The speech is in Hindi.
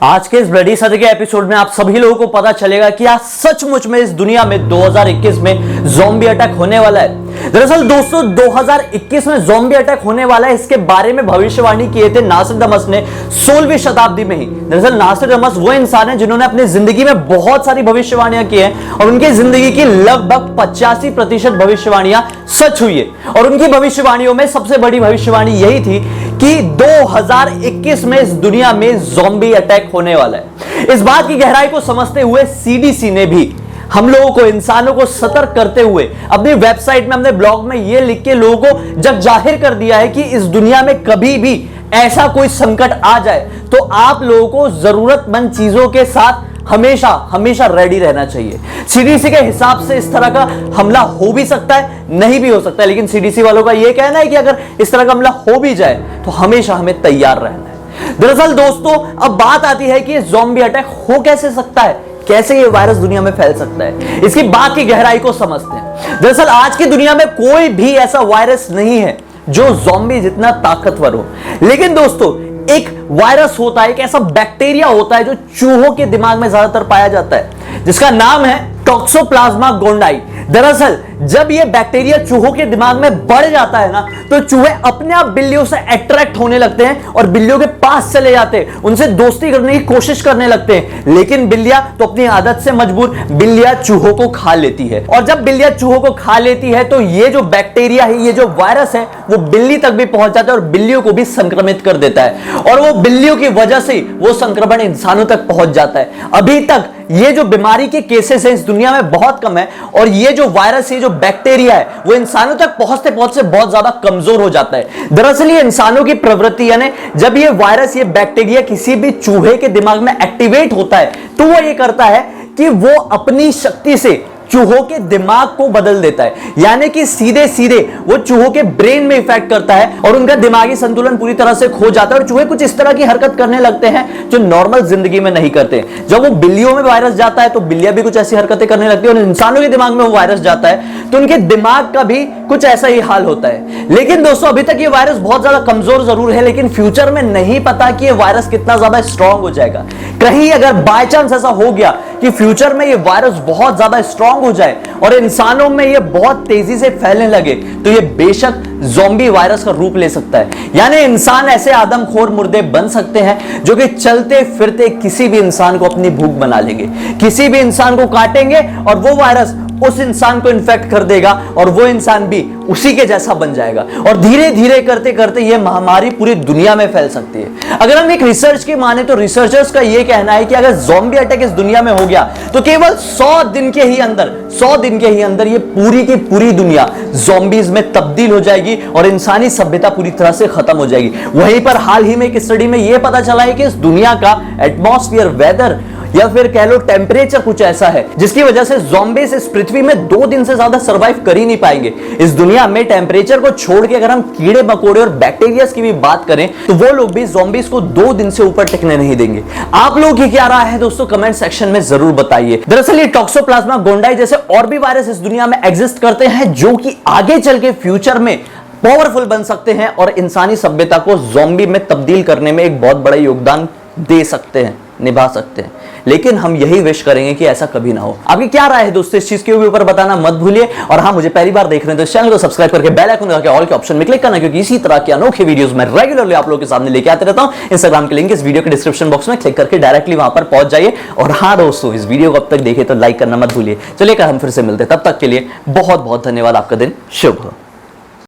आज के इस ब्लडी सदी के एपिसोड में आप सभी लोगों को पता चलेगा कि आज सचमुच में इस दुनिया में 2021 में ज़ॉम्बी अटैक होने वाला है। दरअसल दोस्तों 2021 में ज़ॉम्बी अटैक होने वाला है, इसके बारे में भविष्यवाणी किए थे नास्ट्राडामस ने 16वीं शताब्दी में ही। दरअसल नास्ट्राडामस वो इंसान है जिन्होंने अपनी जिंदगी में बहुत सारी भविष्यवाणियां की हैं और उनकी जिंदगी की लगभग 85% भविष्यवाणियां सच हुई है। और उनकी भविष्यवाणियों में सबसे बड़ी भविष्यवाणी यही थी कि 2021 में इस दुनिया में ज़ॉम्बी अटैक होने वाला है। इस बात की गहराई को समझते हुए सीडीसी ने भी हम लोगों को, इंसानों को सतर्क करते हुए अपनी वेबसाइट में, अपने ब्लॉग में यह लिख के लोगों को जग जाहिर कर दिया है कि इस दुनिया में कभी भी ऐसा कोई संकट आ जाए तो आप लोगों को जरूरतमंद चीजों के साथ हमेशा हमेशा रेडी रहना चाहिए। सीडीसी के हिसाब से इस तरह का हमला हो भी सकता है, नहीं भी हो सकता है, लेकिन सीडीसी वालों का यह कहना है कि अगर इस तरह का हमला हो भी जाए तो हमेशा हमें तैयार रहना है। दरअसल दोस्तों अब बात आती है कि ज़ॉम्बी अटैक हो कैसे सकता है, कैसे ये वायरस दुनिया में फैल सकता है, इसकी बात की गहराई को समझते हैं। दरअसल आज की दुनिया में कोई भी ऐसा वायरस नहीं है जो ज़ॉम्बी जितना ताकतवर हो, लेकिन दोस्तों एक वायरस होता है, एक ऐसा बैक्टीरिया होता है जो चूहों के दिमाग में ज्यादातर पाया जाता है, जिसका नाम है टॉक्सोप्लाज्मा गोंडाई। दरअसल जब यह बैक्टीरिया चूहों के दिमाग में बढ़ जाता है ना, तो चूहे अपने आप बिल्लियों से अट्रैक्ट होने लगते हैं और बिल्लियों के पास चले जाते हैं, उनसे दोस्ती करने की कोशिश करने लगते हैं। लेकिन बिल्लियां तो अपनी आदत से मजबूर, बिल्लियां चूहों को खा लेती है। और जब बिल्लियां चूहों को खा लेती है तो ये जो बैक्टीरिया है, ये जो वायरस है, वो बिल्ली तक भी पहुंच जाता है और बिल्लियों को भी संक्रमित कर देता है। और वो बिल्लियों की वजह से वो संक्रमण इंसानों तक पहुंच जाता है। अभी तक ये जो बीमारी के केसेस हैं इस दुनिया में बहुत कम है और ये जो वायरस है, जो बैक्टीरिया है, वो इंसानों तक पहुंचते पहुंचते बहुत ज्यादा कमजोर हो जाता है। दरअसल ये इंसानों की प्रवृत्ति, यानी जब ये वायरस, ये बैक्टीरिया किसी भी चूहे के दिमाग में एक्टिवेट होता है तो वो ये करता है कि वो अपनी शक्ति से चूहों के दिमाग को बदल देता है, यानी कि सीधे सीधे वो चूहों के ब्रेन में इफेक्ट करता है और उनका दिमागी संतुलन पूरी तरह से खो जाता है और चूहे कुछ इस तरह की हरकत करने लगते हैं जो नॉर्मल जिंदगी में नहीं करते। जब वो बिल्लियों में वायरस जाता है तो बिल्लियां भी कुछ ऐसी हरकतें करने लगती है और इंसानों के दिमाग में वो वायरस जाता है तो उनके दिमाग का भी कुछ ऐसा ही हाल होता है। लेकिन दोस्तों अभी तक ये वायरस बहुत ज्यादा कमजोर जरूर है, लेकिन फ्यूचर में नहीं पता कि ये वायरस कितना ज्यादा स्ट्रांग हो जाएगा। कहीं अगर बाय चांस ऐसा हो गया कि फ्यूचर में ये वायरस बहुत ज्यादा स्ट्रांग हो जाए और इंसानों में ये बहुत तेजी से फैलने लगे तो ये बेशक ज़ॉम्बी वायरस का रूप ले सकता है। यानी इंसान ऐसे आदमखोर मुर्दे बन सकते हैं जो कि चलते फिरते किसी भी इंसान को अपनी भूख बना लेंगे, किसी भी इंसान को काटेंगे और वो वायरस उस इंसान को इन्फेक्ट कर देगा और वो इंसान भी उसी के जैसा बन जाएगा और धीरे धीरे करते करते ये महामारी पूरी दुनिया में फैल सकती है। अगर हम एक रिसर्च की माने तो रिसर्चर्स का ये कहना है कि अगर ज़ॉम्बी अटैक इस दुनिया में हो गया तो केवल 100 दिन के ही अंदर ये पूरी की पूरी दुनिया ज़ॉम्बीज में तब्दील हो जाएगी और इंसानी सभ्यता पूरी तरह से खत्म हो जाएगी। वहीं पर हाल ही में एक स्टडी में यह पता चला है कि इस दुनिया का एटमॉस्फेयर, वेदर या फिर कह लो टेम्परेचर कुछ ऐसा है जिसकी वजह से ज़ॉम्बीज इस पृथ्वी में 2 दिन से ज्यादा सरवाइव कर ही नहीं पाएंगे। इस दुनिया में टेम्परेचर को छोड़ के अगर हम कीड़े मकोड़े और बैक्टीरिया की भी बात करें तो वो लोग भी ज़ॉम्बीज को 2 दिन से ऊपर टिकने नहीं देंगे। आप लोग की क्या राय है दोस्तों, कमेंट सेक्शन में जरूर बताइए। दरअसल ये टॉक्सोप्लाज्मा गोंडाई जैसे और भी वायरस इस दुनिया में एग्जिस्ट करते हैं जो कि आगे चल के फ्यूचर में पावरफुल बन सकते हैं और इंसानी सभ्यता को ज़ॉम्बी में तब्दील करने में एक बहुत बड़ा योगदान दे सकते हैं, निभा सकते हैं। लेकिन हम यही विश करेंगे कि ऐसा कभी ना हो। आपकी क्या राय है दोस्तों, इस चीज के ऊपर बताना मत भूलिए। और हाँ, मुझे पहली बार देख रहे हैं तो इस चैनल को सब्सक्राइब करके बेल आइकन दबा के ऑल के ऑप्शन में क्लिक करना, क्योंकि इसी तरह के अनोखे वीडियोस मैं रेगुलरली आप लोगों के सामने लेके आते रहता हूं। इंस्टाग्राम के लिंक इस वीडियो के डिस्क्रिप्शन बॉक्स में क्लिक करके डायरेक्टली वहां पर पहुंच जाइए। और हाँ दोस्तों, इस वीडियो को अब तक देखे तो लाइक करना मत भूलिए। चलिए हम फिर से मिलते हैं, तब तक के लिए बहुत बहुत धन्यवाद। आपका दिन शुभ हो।